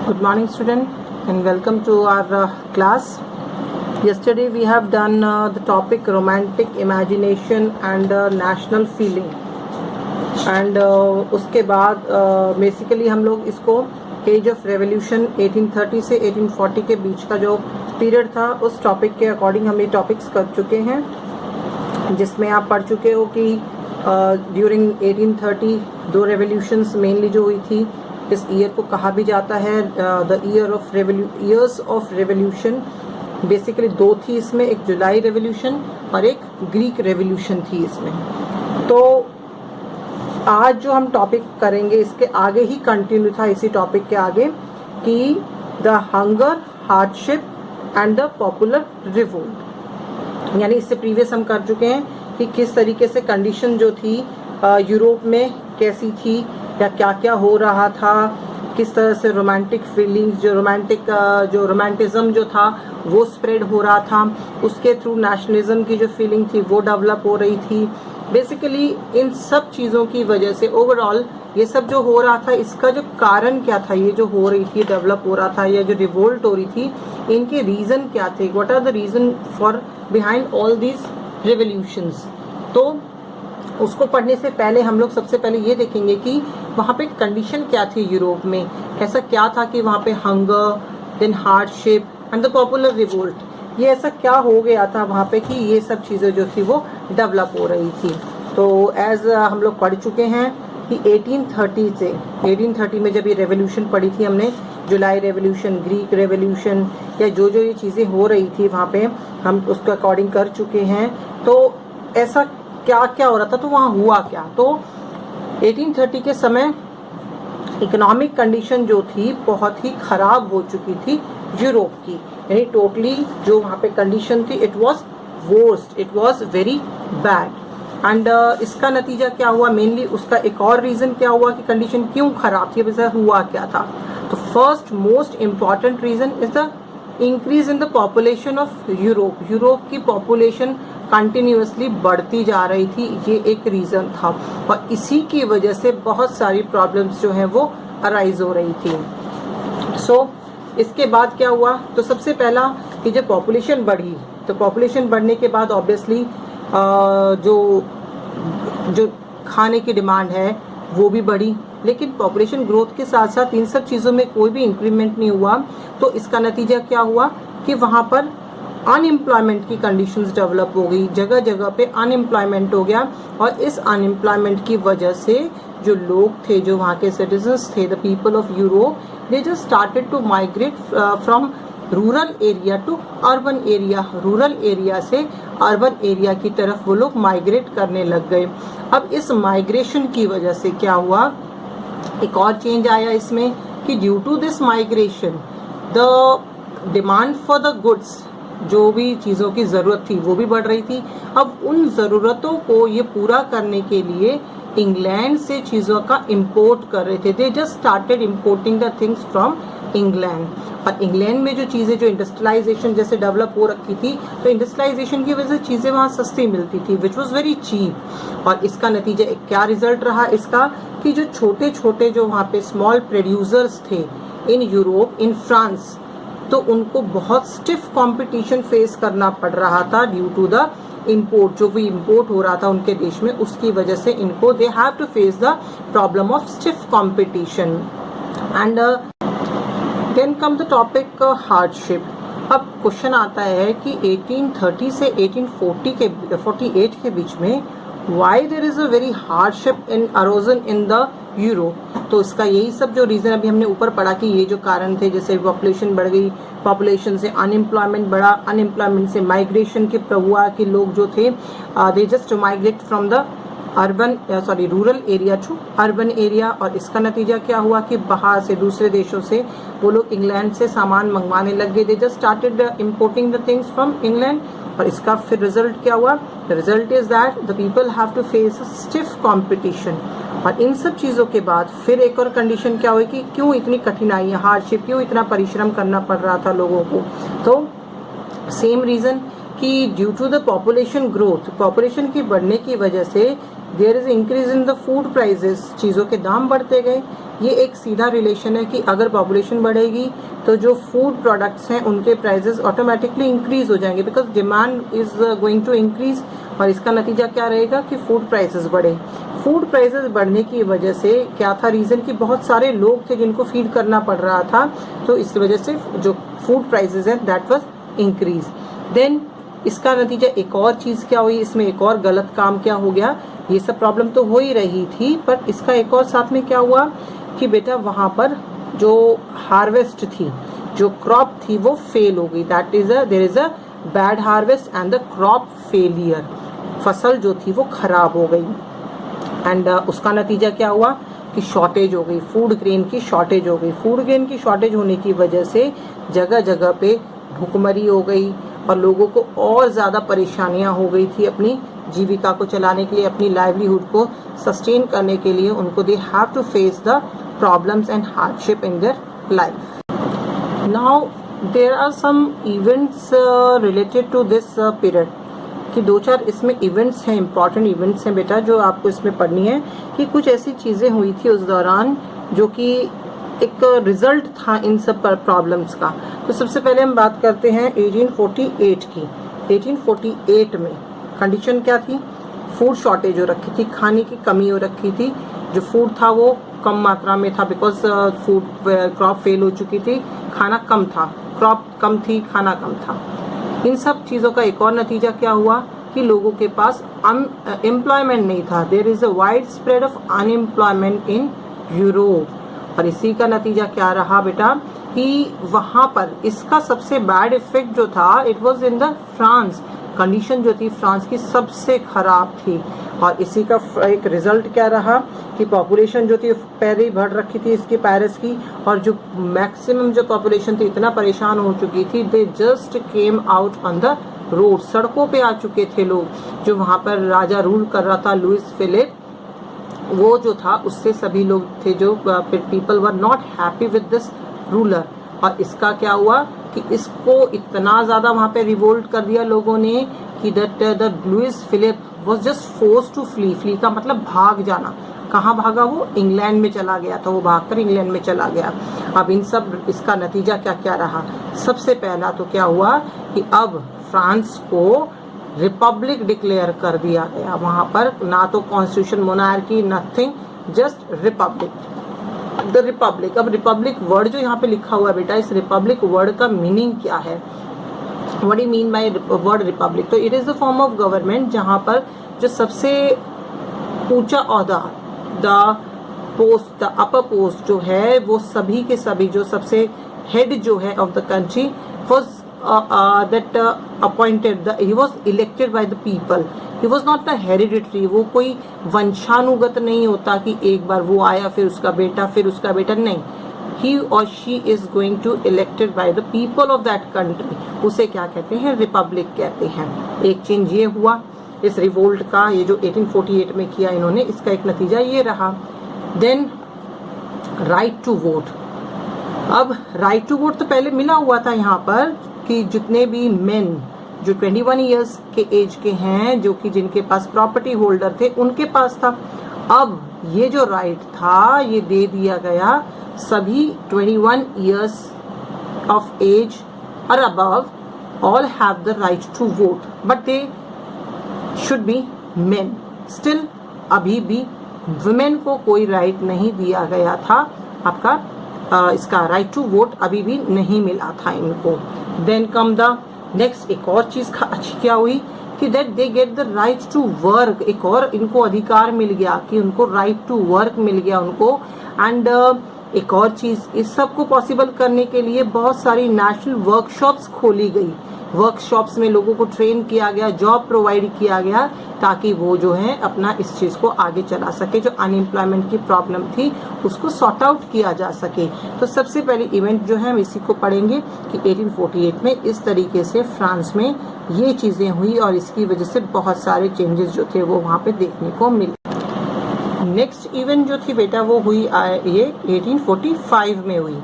Good morning, student, and welcome to our class. Yesterday we have done the topic romantic imagination and national feeling. And उसके बाद basically हम लोग इसको as of revolution 1830 से 1840 के बीच का जो पीरियड था उस टॉपिक के अकॉर्डिंग हम ये टॉपिक्स कर चुके हैं, जिसमें आप पढ़ चुके हो कि ड्यूरिंग 1830 दो रेवोल्यूशंस मेनली जो हुई थी. इस ईयर को कहा भी जाता है the years of revolution. Basically दो थी इसमें, एक जुलाई रेवोल्यूशन और एक ग्रीक रेवोल्यूशन थी इसमें. तो आज जो हम टॉपिक करेंगे इसके आगे ही कंटिन्यू था, इसी टॉपिक के आगे, कि the hunger, hardship and the popular revolt. यानी इससे प्रीवियस हम कर चुके हैं कि किस तरीके से कंडीशन जो थी यूरोप में कैसी थी या क्या क्या हो रहा था, किस तरह से रोमांटिक फीलिंग्स, जो रोमांटिज्म जो था वो स्प्रेड हो रहा था, उसके थ्रू नेशनलिज्म की जो फीलिंग थी वो डेवलप हो रही थी. बेसिकली इन सब चीज़ों की वजह से ओवरऑल ये सब जो हो रहा था इसका जो कारण क्या था, ये जो हो रही थी डेवलप हो रहा था या जो रिवोल्ट हो रही थी, इनके रीज़न क्या थे, what are the reason for behind all these revolutions. तो उसको पढ़ने से पहले हम लोग सबसे पहले ये देखेंगे कि वहाँ पे कंडीशन क्या थी यूरोप में, ऐसा क्या था कि वहाँ पे hunger, then hardship and the popular revolt, ये ऐसा क्या हो गया था वहाँ पे कि ये सब चीज़ें जो थी वो डेवलप हो रही थी. तो एज हम लोग पढ़ चुके हैं कि 1830 में जब ये रेवोल्यूशन पढ़ी थी हमने, जुलाई रेवोल्यूशन, ग्रीक रेवोल्यूशन, या जो ये चीज़ें हो रही थी वहाँ पे हम उसके अकॉर्डिंग कर चुके हैं. तो ऐसा क्या क्या हो रहा था, तो वहाँ हुआ क्या. तो 1830 के समय इकोनॉमिक कंडीशन जो थी बहुत ही खराब हो चुकी थी यूरोप की. यानी टोटली जो वहाँ पे कंडीशन थी it was worst, it was very bad. And इसका नतीजा क्या हुआ, मेनली उसका एक और रीज़न क्या हुआ कि कंडीशन क्यों खराब थी, वैसे हुआ क्या था. तो first most important reason is the increase in the population of Europe. Europe की पॉपुलेशन कंटिन्यूसली बढ़ती जा रही थी, ये एक रीज़न था. और इसी की वजह से बहुत सारी प्रॉब्लम्स जो हैं वो अराइज हो रही थी. सो इसके बाद क्या हुआ, तो सबसे पहला कि जब पॉपुलेशन बढ़ी, तो पॉपुलेशन बढ़ने के बाद ऑब्वियसली जो खाने की डिमांड है वो भी बढ़ी. लेकिन पॉपुलेशन ग्रोथ के साथ साथ इन सब चीज़ों में कोई भी इंक्रीमेंट नहीं हुआ. तो इसका नतीजा क्या हुआ कि वहाँ पर अनएम्प्लॉयमेंट की कंडीशंस डेवलप हो गई, जगह जगह पे अनएम्प्लॉयमेंट हो गया. और इस अनएम्प्लॉयमेंट की वजह से जो लोग थे, जो वहाँ के सिटीजन्स थे, the people of Europe, they just started to migrate from rural area to urban area. Rural area से अर्बन एरिया की तरफ वो लोग माइग्रेट करने लग गए. अब इस माइग्रेशन की वजह से क्या हुआ, एक और चेंज आया इसमें कि due to this migration the demand for the goods, जो भी चीज़ों की ज़रूरत थी वो भी बढ़ रही थी. अब उन ज़रूरतों को ये पूरा करने के लिए इंग्लैंड से चीज़ों का इंपोर्ट कर रहे थे. They just started importing the things from England. और इंग्लैंड में जो चीज़ें, जो इंडस्ट्रियलाइजेशन जैसे डेवलप हो रखी थी, तो इंडस्ट्रियलाइजेशन की वजह से चीज़ें वहाँ सस्ती मिलती थी, विच वॉज वेरी चीप. और इसका नतीजा क्या रिजल्ट रहा इसका, कि जो छोटे छोटे जो वहाँ पे स्मॉल प्रोड्यूसर्स थे इन यूरोप, इन फ्रांस, तो उनको बहुत स्टिफ कंपटीशन फेस करना पड़ रहा था ड्यू टू द इंपोर्ट. जो भी इंपोर्ट हो रहा था उनके देश में, उसकी वजह से इनको they have to face the problem of stiff competition. And then come the topic hardship. अब क्वेश्चन आता है कि 1830 से 1848 के बीच में why there is a very hardship in erosion in the Europe. तो इसका यही सब जो रीज़न अभी हमने ऊपर पढ़ा कि ये जो कारण थे, जैसे पॉपुलेशन बढ़ गई, पॉपुलेशन से अनएम्प्लॉयमेंट बढ़ा, अनएम्प्लॉयमेंट से माइग्रेशन के हुआ कि लोग जो थे they just migrate from the rural area to urban area. और इसका नतीजा क्या हुआ कि बाहर से, दूसरे देशों से वो लोग इंग्लैंड से सामान मंगवाने लग गए. They just started importing the things from England. और इसका फिर रिजल्ट क्या हुआ, the result is that the people have to face stiff competition. और इन सब चीज़ों के बाद फिर एक और कंडीशन क्या हुई कि क्यों इतनी कठिनाई, हार्डशिप, क्यों इतना परिश्रम करना पड़ रहा था लोगों को. तो सेम रीज़न कि due to the population growth, population की बढ़ने की वजह से there is increase in the food prices, चीज़ों के दाम बढ़ते गए। ये एक सीधा रिलेशन है कि अगर पॉपुलेशन बढ़ेगी तो जो फूड प्रोडक्ट्स हैं उनके प्राइजेस ऑटोमेटिकली इंक्रीज हो जाएंगे, because demand is going to increase, और इसका नतीजा क्या रहेगा कि फूड प्राइसेस बढ़े। फूड प्राइसेस बढ़ने की वजह से क्या था रीज़न कि बहुत सारे लोग थे जिनको फीड करना पड़ रहा था, तो इस वजह से जो फूड प्राइसेस हैं दैट वाज इंक्रीज। देन इसका नतीजा एक और चीज़ क्या हुई, इसमें एक और गलत काम क्या हो गया, ये सब प्रॉब्लम तो हो ही रही थी, पर इसका एक और साथ में क्या हुआ कि बेटा वहाँ पर जो हार्वेस्ट थी, जो क्रॉप थी वो फेल हो गई, that is there is a bad harvest and the crop failure, फसल जो थी वो खराब हो गई। एंड उसका नतीजा क्या हुआ कि शॉर्टेज हो गई, फूड ग्रेन की शॉर्टेज हो गई। फूड ग्रेन की शॉर्टेज होने की वजह से जगह जगह पे भूखमरी हो गई और लोगों को और ज़्यादा परेशानियां हो गई थी अपनी जीविका को चलाने के लिए, अपनी लाइवलीहुड को सस्टेन करने के लिए। उनको they have to face the problems and hardship in their life. Now there are some events related to this period, कि दो चार इसमें इवेंट्स हैं, इंपॉर्टेंट इवेंट्स हैं बेटा जो आपको इसमें पढ़नी है, कि कुछ ऐसी चीज़ें हुई थी उस दौरान जो कि एक रिजल्ट था इन सब प्रॉब्लम्स का। तो सबसे पहले हम बात करते हैं 1848 की। 1848 में कंडीशन क्या थी, फूड शॉर्टेज हो रखी थी, खाने की कमी हो रखी थी, जो फूड था वो कम मात्रा में था, बिकॉज फूड क्रॉप फेल हो चुकी थी, खाना कम था, क्रॉप कम थी, खाना कम था। इन सब चीज़ों का एक और नतीजा क्या हुआ कि लोगों के पास एम्प्लॉयमेंट नहीं था, there is a wide spread of unemployment in Europe. और इसी का नतीजा क्या रहा बेटा कि वहाँ पर इसका सबसे बैड इफेक्ट जो था it was in the France, condition जो थी फ्रांस की सबसे खराब थी। और इसी का एक रिजल्ट क्या रहा कि पॉपुलेशन जो थी पहले ही बढ़ रखी थी इसकी पेरिस की, और जो मैक्सिमम जो पॉपुलेशन थी इतना परेशान हो चुकी थी, they just came out on the road, सड़कों पे आ चुके थे लोग। जो वहाँ पर राजा रूल कर रहा था लुइस फिलिप, वो जो था उससे सभी लोग थे जो people were not happy with this ruler. और इसका क्या हुआ कि इसको इतना ज़्यादा वहाँ पे रिवोल्ट कर दिया लोगों ने कि that the Louis Philippe was just forced to flee, flee का मतलब भाग जाना। कहाँ भागा वो, इंग्लैंड में चला गया था, वो भागकर इंग्लैंड में चला गया। अब इन सब इसका नतीजा क्या क्या रहा, सबसे पहला तो क्या हुआ कि अब फ्रांस को रिपब्लिक डिक्लेयर कर दिया गया। वहाँ पर ना तो constitution, monarchy, nothing, just Republic, the Republic. अब रिपब्लिक वर्ड जो यहाँ पे लिखा हुआ है बेटा, इस रिपब्लिक वर्ड का मीनिंग क्या है, what do you mean by word republic. तो it is the form of government जहाँ पर जो सबसे ऊंचा ओहदा, the post, the upper post जो है वो सभी के सभी, जो सबसे हेड जो है of the country was that appointed, he was elected by the people, he was not the hereditary, वो कोई वंशानुगत नहीं होता कि एक बार वो आया फिर उसका बेटा फिर उसका बेटा, नहीं, he or she is going to elected by the people of that country, उसे क्या कहते हैं, रिपब्लिक कहते हैं। एक चेंज ये हुआ इस रिवोल्ट का, ये जो 1848 में किया इन्होंने, इसका एक नतीजा ये रहा। Then right to vote. अब राइट टू वोट तो पहले मिला हुआ था यहाँ पर कि जितने भी मेन जो 21 इयर्स के एज के हैं, जो कि जिनके पास प्रॉपर्टी होल्डर थे उनके पास था। अब ये जो राइट था ये दे दिया गया सभी 21 इयर्स ऑफ एज और above, all have the right to vote, but they should be men. Still अभी भी वुमेन को कोई राइट नहीं दिया गया था, आपका इसका राइट टू वोट अभी भी नहीं मिला था इनको। देन कम द नेक्स्ट, एक और चीज़ अच्छी क्या हुई कि that they get the right to work, एक और इनको अधिकार मिल गया कि उनको राइट टू वर्क मिल गया उनको। एंड एक और चीज़, इस सब को पॉसिबल करने के लिए बहुत सारी नेशनल वर्कशॉप्स खोली गई, वर्कशॉप्स में लोगों को ट्रेन किया गया, जॉब प्रोवाइड किया गया, ताकि वो जो है अपना इस चीज़ को आगे चला सके, जो अनएम्प्लॉयमेंट की प्रॉब्लम थी उसको सॉर्ट आउट किया जा सके। तो सबसे पहले इवेंट जो है हम इसी को पढ़ेंगे कि 1848 में इस तरीके से फ्रांस में ये चीज़ें हुई और इसकी वजह से बहुत सारे चेंजेस जो थे वो वहाँ पे देखने को मिले। नेक्स्ट इवेंट जो थी बेटा वो हुई ये 1845 में हुई।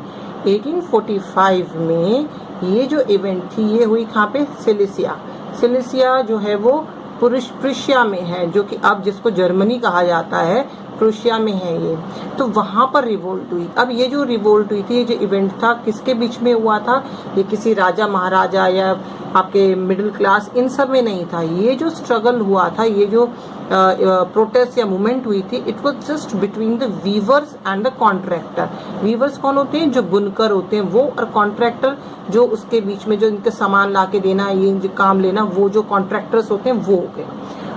1845 में ये जो इवेंट थी ये हुई कहाँ पे, सिलेसिया। सिलिसिया जो है वो प्रुशिया में है, जो कि अब जिसको जर्मनी कहा जाता है, प्रुशिया में है ये। तो वहाँ पर रिवोल्ट हुई। अब ये जो रिवोल्ट हुई थी, ये जो इवेंट था, किसके बीच में हुआ था? ये किसी राजा महाराजा या आपके मिडिल क्लास इन सब में नहीं था। ये जो स्ट्रगल हुआ था, ये जो प्रोटेस्ट या मूवमेंट हुई थी, it was just between the weavers and the contractor. Weavers कौन होते हैं? जो बुनकर होते हैं वो, और कॉन्ट्रैक्टर जो उसके बीच में जो इनके सामान ला के देना, ये जो काम लेना, वो जो कॉन्ट्रैक्टर्स होते हैं वो हो गए।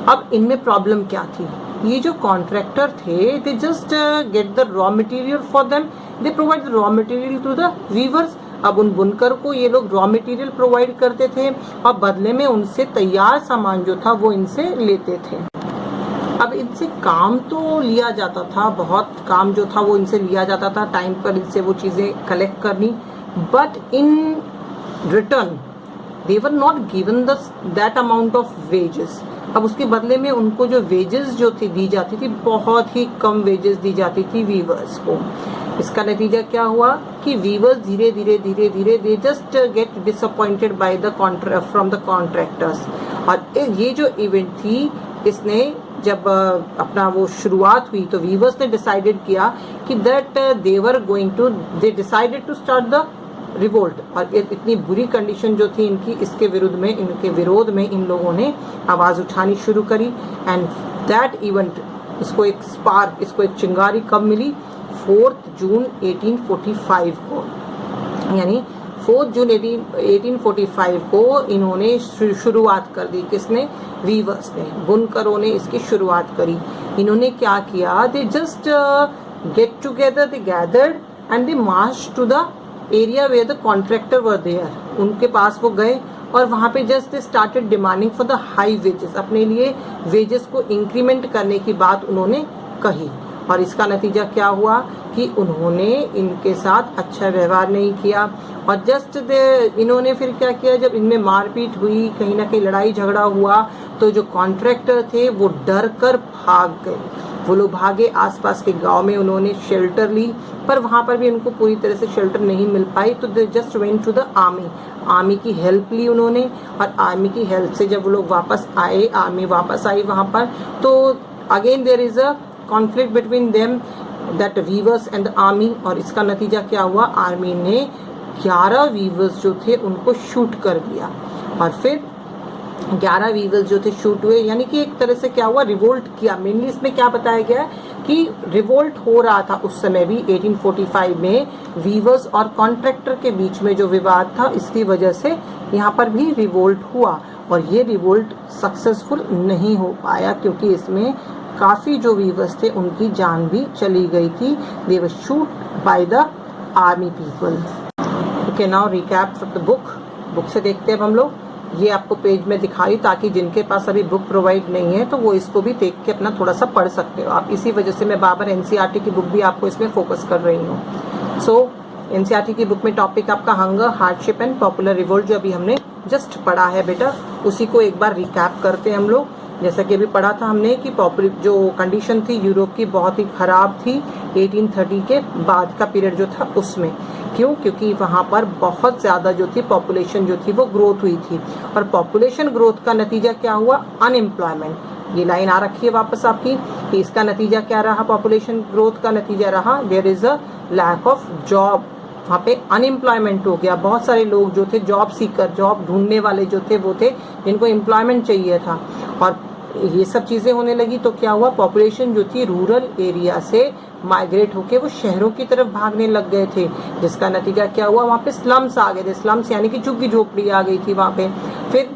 अब इनमें प्रॉब्लम क्या थी? ये जो कॉन्ट्रैक्टर थे, they just get the raw material for them, they provide the raw material to the weavers. अब उन बुनकर को ये लोग रॉ मटेरियल प्रोवाइड करते थे और बदले में उनसे तैयार सामान जो था वो इनसे लेते थे। अब इनसे काम तो लिया जाता था, बहुत काम जो था वो इनसे लिया जाता था, टाइम पर इनसे वो चीज़ें कलेक्ट करनी, but in return they were not given that amount of wages. अब उसके बदले में उनको जो वेजेस जो थी दी जाती थी, बहुत ही कम वेजेस दी जाती थी वीवर्स को। इसका नतीजा क्या हुआ कि वीवर्स धीरे धीरे दे just get disappointed by the from the contractors. और ये जो इवेंट थी, इसने जब अपना वो शुरुआत हुई तो वीवर्स ने डिसाइडेड किया कि that they decided to start the revolt. और इतनी बुरी कंडीशन जो थी इनकी, इसके विरोध में इन लोगों ने आवाज उठानी शुरू करी। एंड दैट इवेंट, इसको एक स्पार्क, इसको एक चिंगारी कब मिली? 4 जून 1845 को, यानी 4 जून 1845 को इन्होंने शुरुआत कर दी। किसने? वीवर्स ने, बुनकरों ने इसकी शुरुआत करी। इन्होंने क्या किया? They just get together, they gathered and they march to the area where the contractor were there. उनके पास वो गए और वहाँ पे just they started demanding for the high wages. अपने लिए वेजेस को इंक्रीमेंट करने की बात उन्होंने कही। और इसका नतीजा क्या हुआ कि उन्होंने इनके साथ अच्छा व्यवहार नहीं किया। और जस्ट इन्होंने फिर क्या किया? जब इनमें मारपीट हुई, कहीं ना कहीं लड़ाई झगड़ा हुआ, तो जो कॉन्ट्रैक्टर थे वो डर कर भाग गए। वो लोग भागे, आसपास के गांव में उन्होंने शेल्टर ली, पर वहाँ पर भी उनको पूरी तरह से शेल्टर नहीं मिल पाई। तो they just went to the army की हेल्प ली उन्होंने। और आर्मी की हेल्प से जब वो लोग वापस आए, आर्मी वापस आई वहाँ पर, तो again there is a conflict between them, that weavers and the army. और इसका नतीजा क्या हुआ? आर्मी ने 11 वीवर्स जो थे उनको शूट कर दिया। और फिर 11 वीवर्स जो थे शूट हुए, यानी कि एक तरह से क्या हुआ? रिवोल्ट किया। मेनली इसमें क्या बताया गया है कि रिवोल्ट हो रहा था उस समय भी 1845 में, वीवर्स और कॉन्ट्रैक्टर के बीच में जो विवाद था, इसकी वजह से यहाँ पर भी रिवोल्ट हुआ। और ये रिवोल्ट सक्सेसफुल नहीं हो पाया, क्योंकि इसमें काफ़ी जो वीवर्स थे उनकी जान भी चली गई थी। They were shoot by the army people. Okay, now recap from the book से देखते हैं अब हम लोग। ये आपको पेज में दिखाई, ताकि जिनके पास अभी बुक प्रोवाइड नहीं है तो वो इसको भी देख के अपना थोड़ा सा पढ़ सकते हो आप। इसी वजह से मैं बाबर एनसीईआरटी की बुक भी आपको इसमें फोकस कर रही हूँ। सो एनसीईआरटी की बुक में टॉपिक आपका hunger, hardship and popular revolt, जो अभी हमने जस्ट पढ़ा है बेटा, उसी को एक बार रिकैप करते हैं हम लोग। जैसा कि अभी पढ़ा था हमने कि जो कंडीशन थी यूरोप की बहुत ही ख़राब थी 1830 के बाद का पीरियड जो था उसमें। क्यों? क्योंकि वहाँ पर बहुत ज़्यादा जो थी पॉपुलेशन जो थी वो ग्रोथ हुई थी। और पॉपुलेशन ग्रोथ का नतीजा क्या हुआ? अनएम्प्लॉयमेंट। ये लाइन आ रखी है वापस आपकी कि इसका नतीजा क्या रहा? पॉपुलेशन ग्रोथ का नतीजा रहा there is a lack of job. वहाँ पे अनएम्प्लॉयमेंट हो गया। बहुत सारे लोग जो थे जॉब सीकर, जॉब ढूंढने वाले जो थे वो थे जिनको एम्प्लॉयमेंट चाहिए था। और ये सब चीज़ें होने लगी तो क्या हुआ? पॉपुलेशन जो थी रूरल एरिया से माइग्रेट होके वो शहरों की तरफ भागने लग गए थे, जिसका नतीजा क्या हुआ? वहाँ पे स्लम्स आ गए थे। स्लम्स यानी कि झुग्गी झोपड़ी आ गई थी वहाँ पे। फिर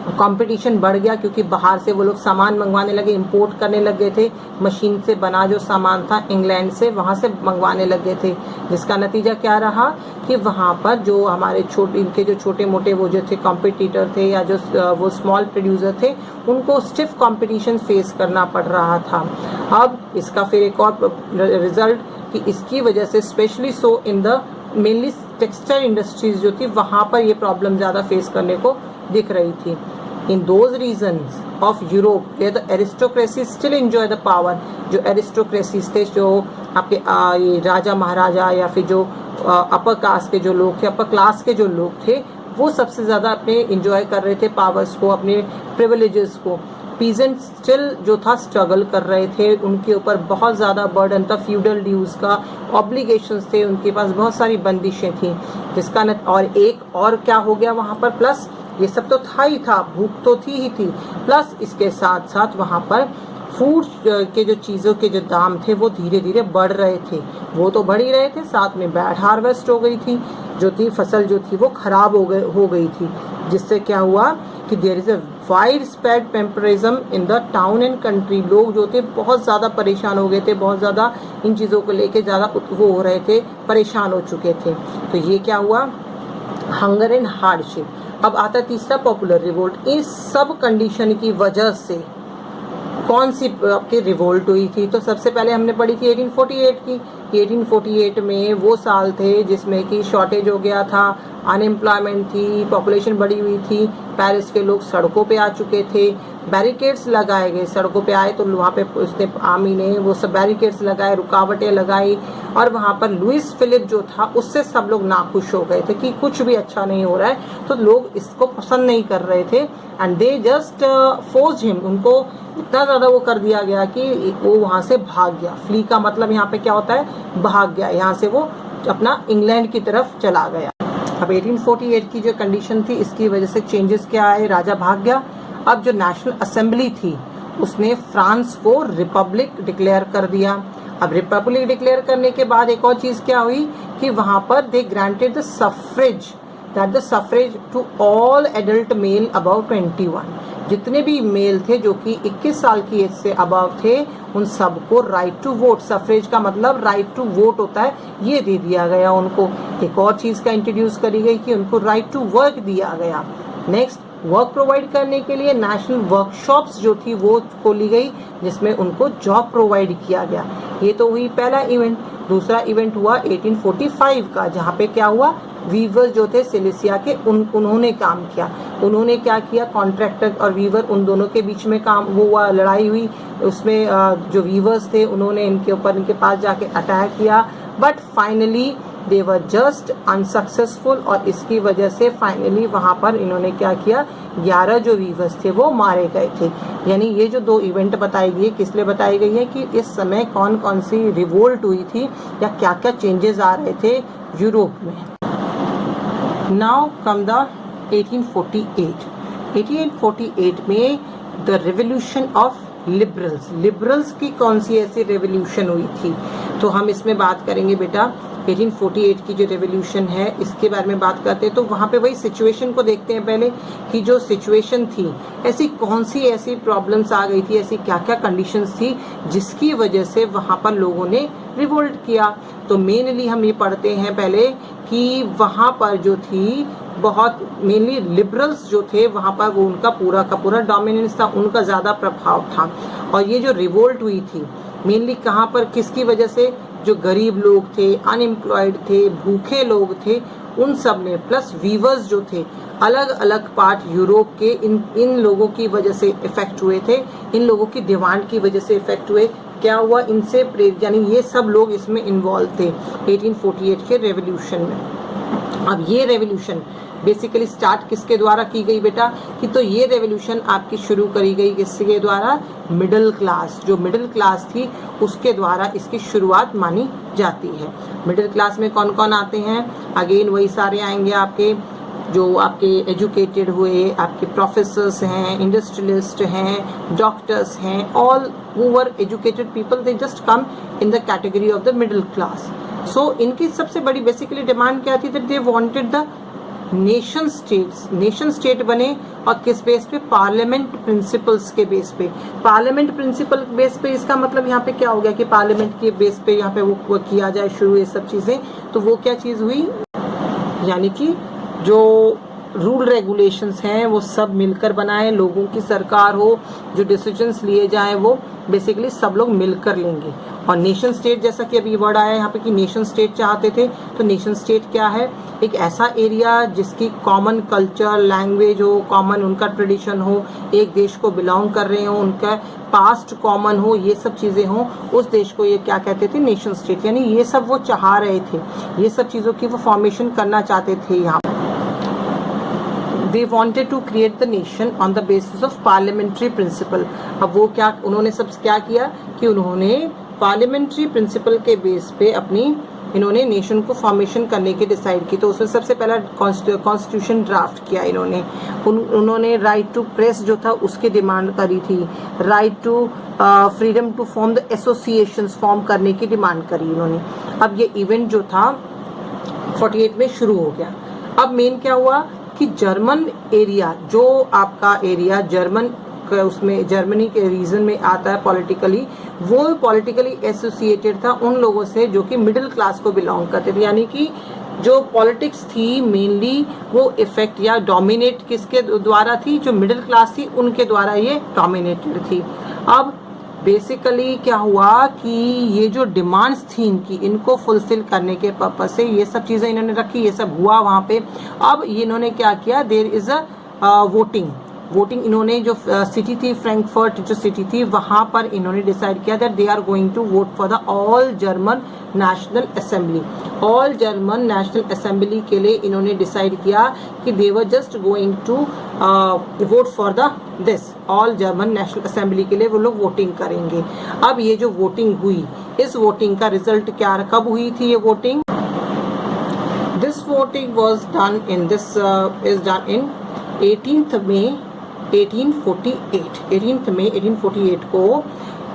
कंपटीशन बढ़ गया, क्योंकि बाहर से वो लोग सामान मंगवाने लगे, इंपोर्ट करने लग गए थे। मशीन से बना जो सामान था इंग्लैंड से, वहाँ से मंगवाने लग गए थे, जिसका नतीजा क्या रहा कि वहाँ पर जो हमारे इनके जो छोटे मोटे वो जो थे कॉम्पिटिटर थे, या जो वो स्मॉल प्रोड्यूसर थे, उनको स्टिफ कंपटीशन फेस करना पड़ रहा था। अब इसका फिर एक और रिजल्ट कि इसकी वजह से specially so in the mainly textile industries जो थी, वहाँ पर ये प्रॉब्लम ज़्यादा फेस करने को दिख रही थी। In those regions of Europe where the aristocracy still enjoy the power, जो aristocracies थे, जो आपके ये राजा महाराजा या फिर जो अपर कास्ट के जो लोग थे, अपर क्लास के जो लोग थे, वो सबसे ज़्यादा अपने इंजॉय कर रहे थे पावर्स को, अपने प्रिविलेजेस को। पीजेंट स्टिल जो था स्ट्रगल कर रहे थे, उनके ऊपर बहुत ज़्यादा बर्डन था फ्यूडल ड्यूज़ का, ऑब्लिगेशंस थे, उनके पास बहुत सारी बंदिशें थी, जिसका और एक और क्या हो गया वहाँ पर, प्लस ये सब तो था ही था, भूख तो थी ही थी, प्लस इसके साथ साथ वहाँ पर फूड के जो चीज़ों के जो दाम थे वो धीरे धीरे बढ़ रहे थे। वो तो बढ़ ही रहे थे, साथ में बैड हार्वेस्ट हो गई थी, जो थी फसल जो थी वो खराब हो गई थी, जिससे क्या हुआ कि there is a wide spread pauperism in the town and country. लोग जो थे बहुत ज़्यादा परेशान हो गए थे, बहुत ज़्यादा इन चीज़ों को लेके ज़्यादा वो हो रहे थे, परेशान हो चुके थे। तो ये क्या हुआ, हंगर एंड हार्डशिप। अब आता है तीसरा, पॉपुलर रिवोल्ट। इस सब कंडीशन की वजह से कौन सी आपकी रिवोल्ट हुई थी? तो सबसे पहले हमने पढ़ी थी 1848 की। 1848 में वो साल थे जिसमें कि शॉर्टेज हो गया था, अनएम्प्लॉयमेंट थी, पॉपुलेशन बढ़ी हुई थी, पेरिस के लोग सड़कों पे आ चुके थे, बैरिकेड्स लगाए गए, सड़कों पे आए तो वहाँ पे उसने आर्मी ने वो सब बैरिकेड्स लगाए, रुकावटें लगाई, और वहाँ पर लुइस फिलिप जो था उससे सब लोग नाखुश हो गए थे कि कुछ भी अच्छा नहीं हो रहा है, तो लोग इसको पसंद नहीं कर रहे थे, and they just force him. उनको इतना ज़्यादा वो कर दिया गया कि वो वहाँ से भाग गया। फ्ली का मतलब यहाँ पे क्या होता है, भाग गया, यहाँ से वो अपना इंग्लैंड की तरफ चला गया। अब 1848 की जो कंडीशन थी, इसकी वजह से चेंजेस क्या आए, राजा भाग गया। अब जो नेशनल असेंबली थी उसने फ्रांस को रिपब्लिक डिक्लेयर कर दिया। अब रिपब्लिक डिक्लेयर करने के बाद एक और चीज़ क्या हुई कि वहाँ पर they granted the suffrage, that the suffrage to all adult male above 21। जितने भी मेल थे जो कि 21 साल की एज से अबव थे, उन सबको राइट टू वोट, सफरेज का मतलब राइट टू वोट होता है, ये दे दिया गया उनको। एक और चीज़ का इंट्रोड्यूस करी गई कि उनको राइट टू वर्क दिया गया। नेक्स्ट, वर्क प्रोवाइड करने के लिए नेशनल वर्कशॉप्स जो थी वो खोली गई, जिसमें उनको जॉब प्रोवाइड किया गया। ये तो हुई पहला इवेंट। दूसरा इवेंट हुआ 1845 का, जहाँ पे क्या हुआ, वीवर्स जो थे सिलेसिया के, उन्होंने काम किया। उन्होंने क्या किया, कॉन्ट्रैक्टर और वीवर उन दोनों के बीच में काम वो हुआ, लड़ाई हुई। उसमें जो वीवर्स थे उन्होंने इनके पास जाके अटैक किया, but finally they were just unsuccessful, और इसकी वजह से फाइनली वहाँ पर इन्होंने क्या किया, 11 जो वीवर्स थे वो मारे गए थे। यानी ये जो दो इवेंट बताई गई है, किस लिए बताई गई है कि इस समय कौन कौन सी रिवोल्ट हुई थी या क्या क्या चेंजेस आ रहे थे यूरोप में। Now come the 1848। 1848 में द रेवोल्यूशन ऑफ लिबरल्स की कौन सी ऐसी रेवोल्यूशन हुई थी, तो हम इसमें बात करेंगे बेटा 1848 की जो रेवोल्यूशन है इसके बारे में बात करते हैं। तो वहाँ पे वही सिचुएशन को देखते हैं पहले कि जो सिचुएशन थी, ऐसी कौन सी ऐसी प्रॉब्लम्स आ गई थी, ऐसी क्या क्या कंडीशंस थी जिसकी वजह से वहाँ पर लोगों ने रिवोल्ट किया। तो मेनली हम ये पढ़ते हैं पहले कि वहाँ पर जो थी बहुत मेनली लिबरल्स जो थे वहाँ पर वो उनका पूरा का पूरा डोमिनेंस था, उनका ज़्यादा प्रभाव था। और ये जो रिवोल्ट हुई थी मेनली कहाँ पर, किसकी वजह से, जो गरीब लोग थे, अनएम्प्लॉयड थे, भूखे लोग थे, उन सब ने, प्लस वीवर्स जो थे, अलग अलग पार्ट यूरोप के इन लोगों की वजह से इफेक्ट हुए थे, इन लोगों की डिमांड की वजह से इफेक्ट हुए। क्या हुआ, इनसे प्रेरित, यानी ये सब लोग इसमें इन्वॉल्व थे 1848 के रेवोल्यूशन में। अब ये रेवोल्यूशन बेसिकली स्टार्ट किसके द्वारा की गई बेटा, कि तो ये रेवोल्यूशन आपकी शुरू करी गई किसके द्वारा, मिडिल क्लास, जो मिडिल क्लास थी उसके द्वारा इसकी शुरुआत मानी जाती है। मिडिल क्लास में कौन कौन आते हैं, अगेन वही सारे आएंगे आपके जो आपके एजुकेटेड हुए, आपके प्रोफेसर्स हैं, इंडस्ट्रियलिस्ट हैं, डॉक्टर्स हैं, all who were educated people, they just come in the category of the middle class. So इनकी सबसे बड़ी बेसिकली डिमांड क्या थी, that they wanted the nation state बने, और किस बेस पे, पार्लियामेंट प्रिंसिपल्स के बेस पे। पार्लियामेंट प्रिंसिपल बेस पे, इसका मतलब यहाँ पे क्या हो गया कि पार्लियामेंट के बेस पे यहाँ पे वो किया जाए शुरू, ये सब चीजें। तो वो क्या चीज हुई, यानी कि जो रूल रेगुलेशंस हैं वो सब मिलकर बनाए, लोगों की सरकार हो, जो डिसीजंस लिए जाएं वो बेसिकली सब लोग मिलकर लेंगे। और नेशन स्टेट, जैसा कि अभी वर्ड आया यहाँ पे कि नेशन स्टेट चाहते थे, तो नेशन स्टेट क्या है, एक ऐसा एरिया जिसकी कॉमन कल्चर, लैंग्वेज हो, कॉमन उनका ट्रेडिशन हो, एक देश को बिलोंग कर रहे हो, उनका पास्ट कॉमन हो, ये सब चीज़ें हों, उस देश को ये क्या कहते थे, नेशन स्टेट। यानी ये सब वो चाह रहे थे, ये सब चीज़ों की वो फॉर्मेशन करना चाहते थे यहाँ। they wanted to create the nation on the basis of parliamentary principle। अब वो क्या उन्होंने सब क्या किया कि उन्होंने पार्लियामेंट्री प्रिंसिपल के बेस पे अपनी इन्होंने नेशन को फॉर्मेशन करने की डिसाइड की। तो उसमें सबसे पहला कॉन्स्टिट्यूशन ड्राफ्ट किया इन्होंने। उन्होंने राइट टू प्रेस जो था उसकी डिमांड करी थी, right to freedom to form the associations form करने की डिमांड करी इन्होंने। अब ये इवेंट जो था 48 में शुरू हो गया। अब मेन क्या हुआ कि जर्मन एरिया, जो आपका एरिया जर्मन उसमें जर्मनी के रीजन में आता है पॉलिटिकली, वो पॉलिटिकली एसोसिएटेड था उन लोगों से जो कि मिडिल क्लास को बिलोंग करते थे। यानी कि जो पॉलिटिक्स थी मेनली वो इफेक्ट या डोमिनेट किसके द्वारा थी, जो मिडिल क्लास थी उनके द्वारा ये डोमिनेटेड थी। अब बेसिकली क्या हुआ कि ये जो डिमांड्स थी इनकी, इनको फुलफिल करने के पर्पज से ये सब चीज़ें इन्होंने रखी, ये सब हुआ वहाँ पे। अब ये इन्होंने क्या किया, देयर इज़ अ वोटिंग इन्होंने जो सिटी थी फ्रैंकफर्ट जो सिटी थी वहाँ पर इन्होंने डिसाइड किया that they are going to vote for the all German national assembly. All German national assembly के लिए इन्होंने डिसाइड किया कि they were just going to vote for the this all German national assembly के लिए वो लोग वोटिंग करेंगे। अब ये जो वोटिंग हुई, इस वोटिंग का रिजल्ट क्या, कब हुई थी ये voting? This voting was done in this is done in 18th May 1848 को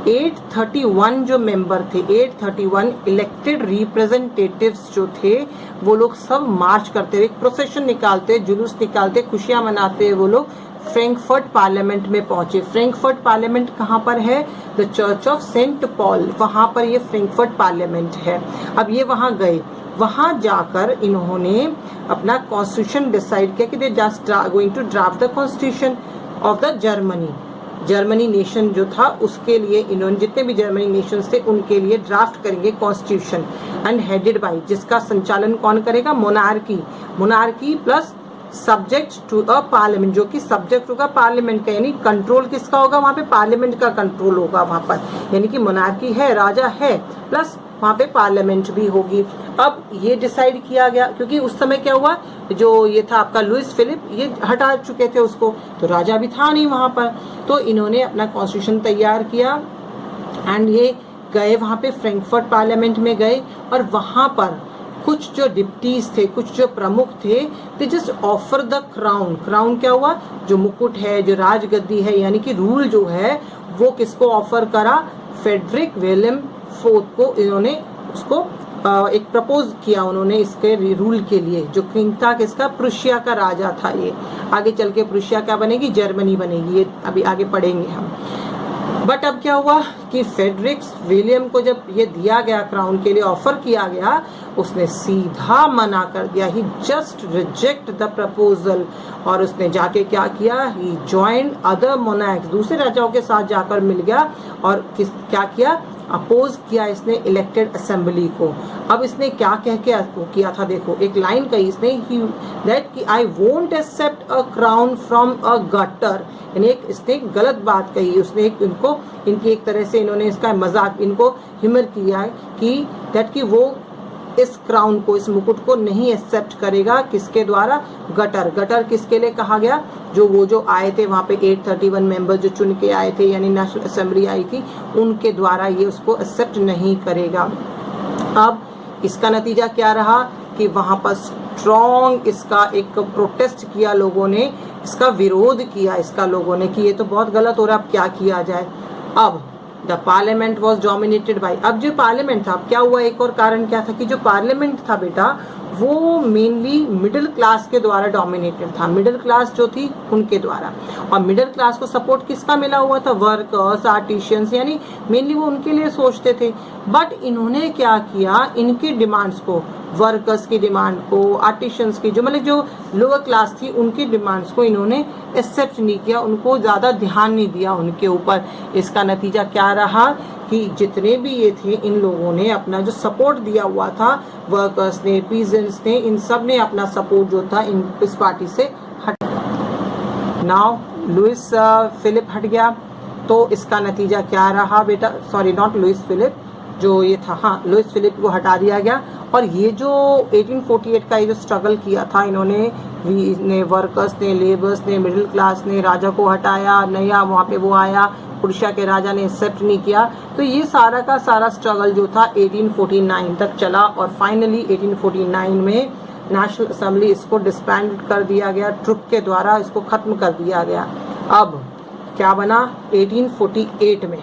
831 जो मेंबर थे, 831 इलेक्टेड रिप्रेजेंटेटिव्स जो थे वो लोग सब मार्च करते हुए, प्रोसेशन निकालते, जुलूस निकालते, खुशियां मनाते हुए वो लोग फ्रैंकफर्ट पार्लियामेंट में पहुंचे। फ्रैंकफर्ट पार्लियामेंट कहाँ पर है? The church of Saint Paul, वहां पर ये फ्रैंकफर्ट पार्लियामेंट है। अब ये वहां गए, वहां जाकर इन्होंने अपना कॉन्स्टिट्यूशन डिसाइड किया कि they just going to draft the constitution of the Germany nation जो था उसके लिए इन्होंने जितने भी जर्मनी नेशन थे उनके लिए ड्राफ्ट करेंगे कॉन्स्टिट्यूशन, एंड हेडेड बाय, जिसका संचालन कौन करेगा? Monarchy plus subject to a parliament, जो कि सब्जेक्ट होगा पार्लियामेंट का, यानी कंट्रोल किसका होगा वहां पे? पार्लियामेंट का कंट्रोल होगा वहां पर। यानी कि मोनार्की है, राजा है, प्लस वहां पे पार्लियामेंट भी होगी। अब ये डिसाइड किया गया क्योंकि उस समय क्या हुआ, जो ये था आपका लुइस फिलिप, ये हटा चुके थे उसको, तो राजा भी था नहीं वहां पर। तो इन्होंने अपना कॉन्स्टिट्यूशन तैयार किया एंड ये गए वहां पे फ्रैंकफर्ट पार्लियामेंट में गए, और वहां पर कुछ जो डिप्टीज थे, कुछ जो प्रमुख थे, they just offer the crown क्या हुआ? जो मुकुट है, जो राजगद्दी है, यानी कि रूल जो है वो किसको ऑफर करा? फ्रेडरिक विलियम फोर्थ को इन्होंने उसको एक प्रपोज किया उन्होंने इसके रूल के लिए। जो किंग था किसका? प्रुशिया का राजा था ये। आगे चल के प्रुशिया क्या बनेगी? जर्मनी बनेगी, ये अभी आगे पढ़ेंगे हम। बट अब क्या हुआ कि फ्रेडरिक विलियम को जब ये दिया गया क्राउन के लिए ऑफर किया गया, उसने सीधा मना कर दिया, ही जस्ट रिजेक्ट द प्रपोजल। और उसने जाके क्या किया? ही ज्वाइंड अदर मोनार्क्स, दूसरे राजाओं के साथ जाकर मिल गया और क्या किया? अपोज किया इसने इलेक्टेड असेंबली को। अब इसने क्या कह के किया था? देखो एक लाइन कही इसने, दैट कि I won't accept a crown from a gutter, यानी इसने एक गलत बात कही। उसने इनकी एक तरह से इन्होंने इसका मजाक, इनको ह्यूमर किया कि दैट कि वो इस क्राउन को, इस मुकुट को नहीं एक्सेप्ट करेगा। किसके द्वारा? गटर किसके लिए कहा गया? जो आए थे वहां पे 831 मेंबर जो चुन के आए थे, यानी नेशनल असेंबली आई थी, उनके द्वारा ये उसको एक्सेप्ट नहीं करेगा। अब इसका नतीजा क्या रहा कि वहां पर स्ट्रॉन्ग इसका एक प्रोटेस्ट किया लोगों ने, इसका विरोध किया इसका लोगों ने कि ये तो बहुत गलत हो रहा है, अब क्या किया जाए। अब the parliament was dominated by, अब जो पार्लियामेंट था, अब क्या हुआ, एक और कारण क्या था कि जो पार्लियामेंट था बेटा वो मेनली मिडिल क्लास के द्वारा डोमिनेटेड था। मिडिल क्लास जो थी उनके द्वारा, और मिडिल क्लास को सपोर्ट किसका मिला हुआ था? वर्कर्स, आर्टिशियंस, यानी मेनली वो उनके लिए सोचते थे। बट इन्होंने क्या किया? इनकी डिमांड्स को, वर्कर्स की डिमांड को, आर्टिशियंस की, जो मतलब जो लोअर क्लास थी उनकी डिमांड्स को इन्होंने एक्सेप्ट नहीं किया, उनको ज़्यादा ध्यान नहीं दिया उनके ऊपर। इसका नतीजा क्या रहा कि जितने भी ये थे इन लोगों ने अपना जो सपोर्ट दिया हुआ था, वर्कर्स ने, पीजेंट्स ने, इन सब ने अपना सपोर्ट जो था इस पार्टी से हट। नाउ लुइस फिलिप हट गया, तो इसका नतीजा क्या रहा बेटा? सॉरी, नॉट लुइस फिलिप, जो ये था, हाँ, लुइस फिलिप को हटा दिया गया। और ये जो 1848 का ये जो स्ट्रगल किया था इन्होंने वर्कर्स ने, लेबर्स ने, मिडिल क्लास ने, राजा को हटाया, नया वहाँ पे वो आया, उड़ीसा के राजा ने एक्सेप्ट नहीं किया। तो ये सारा का सारा स्ट्रगल जो था 1849 तक चला और फाइनली 1849 में नेशनल असेंबली इसको डिस्बैंड कर दिया गया, ट्रुप के द्वारा इसको खत्म कर दिया गया। अब क्या बना 1848 में,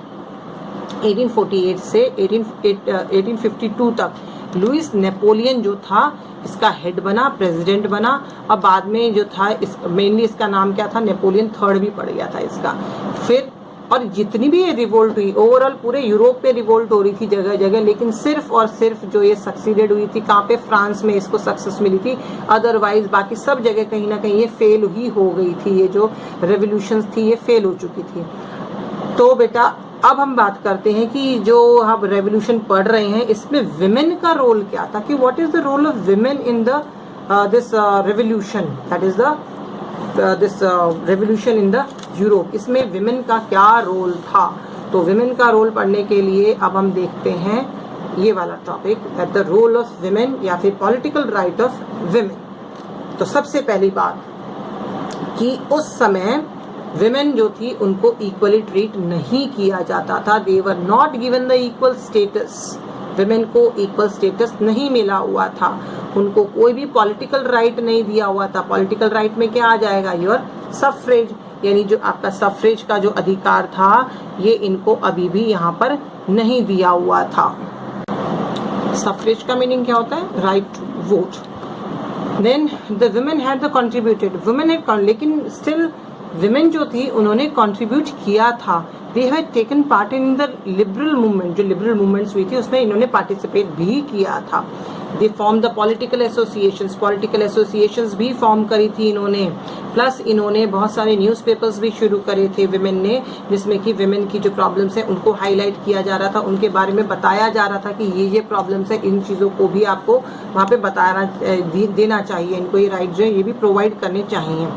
1848 से 1852 तक लुइस नेपोलियन जो था इसका हेड बना, प्रेसिडेंट बना। अब बाद में जो था मेनली इसका नाम क्या था, नेपोलियन थर्ड भी पड़ गया था इसका। फिर और जितनी भी ये रिवोल्ट हुई, ओवरऑल पूरे यूरोप पे रिवोल्ट हो रही थी जगह जगह, लेकिन सिर्फ और सिर्फ जो ये सक्सीडेड हुई थी कहाँ पे, फ्रांस में इसको सक्सेस मिली थी। अदरवाइज बाकी सब जगह कहीं ना कहीं ये फेल ही हो गई थी, ये जो रेवोल्यूशन थी ये फेल हो चुकी थी। तो बेटा अब हम बात करते हैं कि जो हम रेवोल्यूशन पढ़ रहे हैं इसमें विमेन का रोल क्या था, कि what is the role of women in the this revolution, that is the this revolution in the Europe. इसमें विमेन का क्या रोल था। तो विमेन का रोल पढ़ने के लिए अब हम देखते हैं ये वाला topic, the role of women या फिर पॉलिटिकल राइट ऑफ विमेन। तो सबसे पहली बात कि उस समय विमेन जो थी उनको इक्वली ट्रीट नहीं किया जाता था, they were not given the equal status, women को इक्वल स्टेटस नहीं मिला हुआ था, उनको कोई भी पॉलिटिकल राइट नहीं दिया हुआ था। पॉलिटिकल राइट में क्या आ जाएगा, योर सफ्रेज, यानी जो आपका सफ्रेज का जो अधिकार था ये इनको अभी भी यहाँ पर नहीं दिया हुआ था। सफ्रेज का मीनिंग क्या होता है, right to vote. Then the women had the contributed, women had, लेकिन स्टिल विमेन जो थी उन्होंने कंट्रीब्यूट किया था, they have taken part in the liberal movement, जो लिबरल मूवमेंट्स हुई थी उसमें इन्होंने पार्टिसिपेट भी किया था। They form the political associations, political associations भी फॉर्म करी थी इन्होंने, प्लस इन्होंने बहुत सारे न्यूज़पेपर्स भी शुरू करे थे विमेन ने, जिसमें कि विमेन की जो प्रॉब्लम्स है उनको हाईलाइट किया जा रहा था, उनके बारे में बताया जा रहा था कि ये प्रॉब्लम्स है, इन चीज़ों को भी आपको वहाँ पे बताना देना चाहिए, इनको ये राइट जो है ये भी प्रोवाइड करने चाहिए।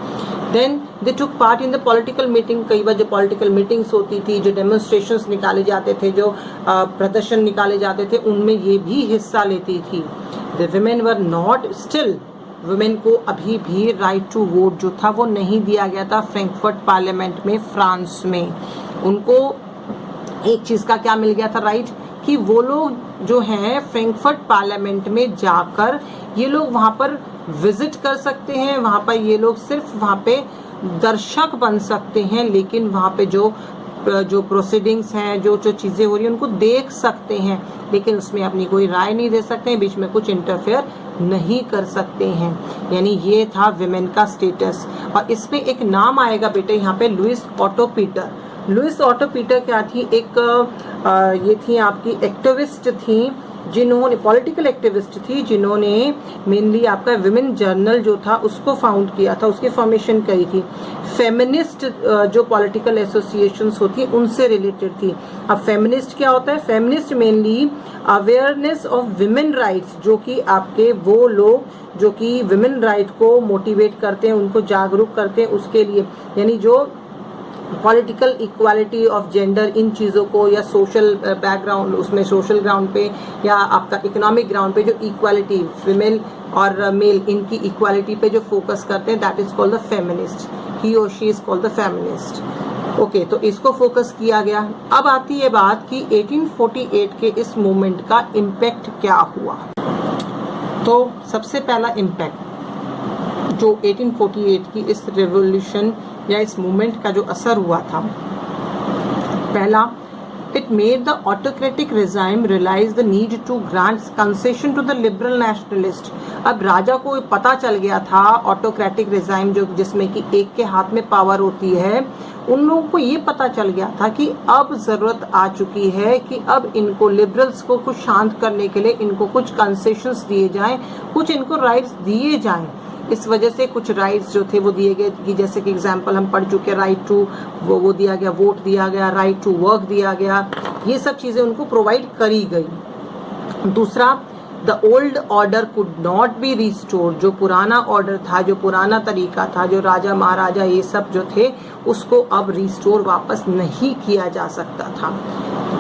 Then they took part in the political meeting, कई बार जो पॉलिटिकल मीटिंग्स होती थी, जो डेमोन्स्ट्रेशंस निकाले जाते थे, जो प्रदर्शन निकाले जाते थे, उनमें ये भी हिस्सा लेती थी। The women were not, still women को अभी भी राइट टू वोट जो था वो नहीं दिया गया था फ्रैंकफर्ट पार्लियामेंट में, फ्रांस में। उनको एक चीज़ का क्या मिल गया था राइट, कि वो लोग जो हैं फ्रैंकफर्ट पार्लियामेंट में जाकर ये लोग वहाँ पर विजिट कर सकते हैं, वहाँ पर ये लोग सिर्फ वहाँ पे दर्शक बन सकते हैं, लेकिन वहाँ पे जो प्रोसीडिंग्स हैं, जो चीज़ें हो रही हैं उनको देख सकते हैं, लेकिन उसमें अपनी कोई राय नहीं दे सकते हैं, बीच में कुछ इंटरफेयर नहीं कर सकते हैं। यानी ये था विमेन का स्टेटस। और इसमें एक नाम आएगा बेटे यहाँ पे, Louise Otto Peter. Louise Otto Peter क्या थी, एक ये थी आपकी एक्टिविस्ट थी, जिन्होंने पॉलिटिकल एक्टिविस्ट थी, जिन्होंने मेनली आपका विमेन जर्नल जो था उसको फाउंड किया था, उसकी फॉर्मेशन करी थी। फेमिनिस्ट जो पॉलिटिकल एसोसिएशंस होती है उनसे रिलेटेड थी। अब फेमिनिस्ट क्या होता है, feminist mainly awareness of women rights, जो कि आपके वो लोग जो कि विमेन राइट को मोटिवेट करते हैं, उनको जागरूक करते हैं उसके लिए, यानी जो पॉलिटिकल इक्वालिटी ऑफ जेंडर, इन चीज़ों को, या सोशल बैकग्राउंड उसमें सोशल ग्राउंड पे या आपका इकोनॉमिक ग्राउंड पे जो इक्वालिटी फीमेल और मेल इनकी इक्वालिटी पे जो फोकस करते हैं, that is called the feminist, he और she is called the feminist. Okay, तो इसको फोकस किया गया। अब आती है बात कि 1848 के इस मूवमेंट का इम्पैक्ट क्या हुआ। तो सबसे पहला इम्पैक्ट जो 1848 की इस रेवोल्यूशन या इस मूवमेंट का जो असर हुआ था, पहला, it made the autocratic regime realise the need to grant concession to the liberal nationalist. अब राजा को पता चल गया था, ऑटोक्रेटिक रिजाइम जो जिसमें कि एक के हाथ में पावर होती है, उन लोगों को ये पता चल गया था कि अब जरूरत आ चुकी है कि अब इनको लिबरल्स को कुछ शांत करने के लिए इनको कुछ कंसेशंस दिए जाएं, कुछ इनको राइट्स दिए जाएं। इस वजह से कुछ राइट्स जो थे वो दिए गए, कि जैसे कि एग्जांपल हम पढ़ चुके, राइट टू वो दिया गया, वोट दिया गया, राइट टू वर्क दिया गया, ये सब चीज़ें उनको प्रोवाइड करी गई। दूसरा, the old order could not be restored, जो पुराना ऑर्डर था, जो पुराना तरीका था, जो राजा महाराजा ये सब जो थे, उसको अब रिस्टोर वापस नहीं किया जा सकता था।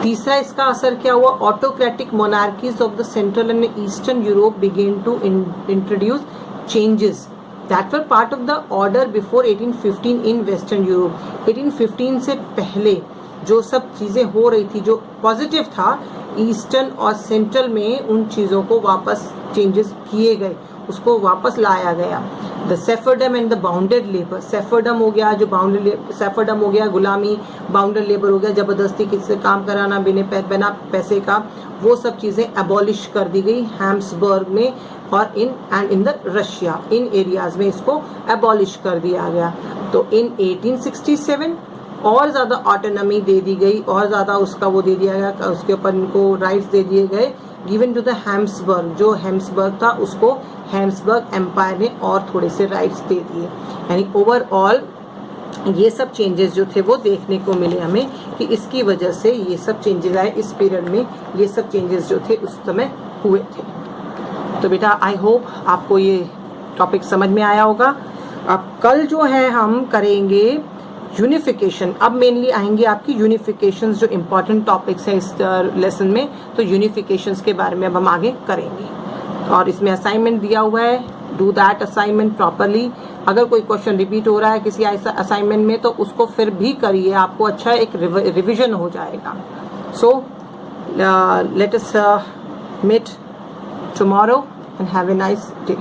तीसरा इसका असर क्या हुआ, autocratic monarchies of the central and eastern Europe began to introduce changes that were part of the order before 1815 in western Europe. 1815 से पहले जो सब चीज़ें हो रही थी, जो पॉजिटिव था, ईस्टर्न और सेंट्रल में उन चीज़ों को वापस चेंजेस किए गए, उसको वापस लाया गया। The serfdom and the bounded labour, serfdom हो गया जो सेफरडम हो गया गुलामी, बाउंडेड लेबर हो गया जबरदस्ती किसी से काम कराना बिना पैसे का, वो सब चीज़ें एबॉलिश कर दी गई हैम्सबर्ग में और in the Russia, in areas में इसको एबॉलिश कर दिया गया। तो इन 1867 और ज़्यादा ऑटोनॉमी दे दी गई, और ज़्यादा उसका वो दे दिया गया, उसके ऊपर इनको राइट्स दे दिए गए, गिवन टू द हैम्सबर्ग। जो हैम्सबर्ग था उसको हैम्सबर्ग एम्पायर ने और थोड़े से राइट्स दे दिए। यानी ओवरऑल ये सब चेंजेस जो थे वो देखने को मिले हमें कि इसकी वजह से ये सब चेंजेस आए, इस पीरियड में ये सब चेंजेस जो थे उस समय हुए थे। तो बेटा आई होप आपको ये टॉपिक समझ में आया होगा। अब कल जो है हम करेंगे यूनिफिकेशन। अब मेनली आएंगे आपकी यूनिफिकेशंस, जो इम्पॉर्टेंट टॉपिक्स हैं इस लेसन में, तो यूनिफिकेशंस के बारे में अब हम आगे करेंगे। और इसमें असाइनमेंट दिया हुआ है, डू दैट असाइनमेंट प्रॉपरली। अगर कोई क्वेश्चन रिपीट हो रहा है किसी असाइनमेंट में तो उसको फिर भी करिए, आपको अच्छा एक रिविजन हो जाएगा। So let us meet tomorrow and have a nice day.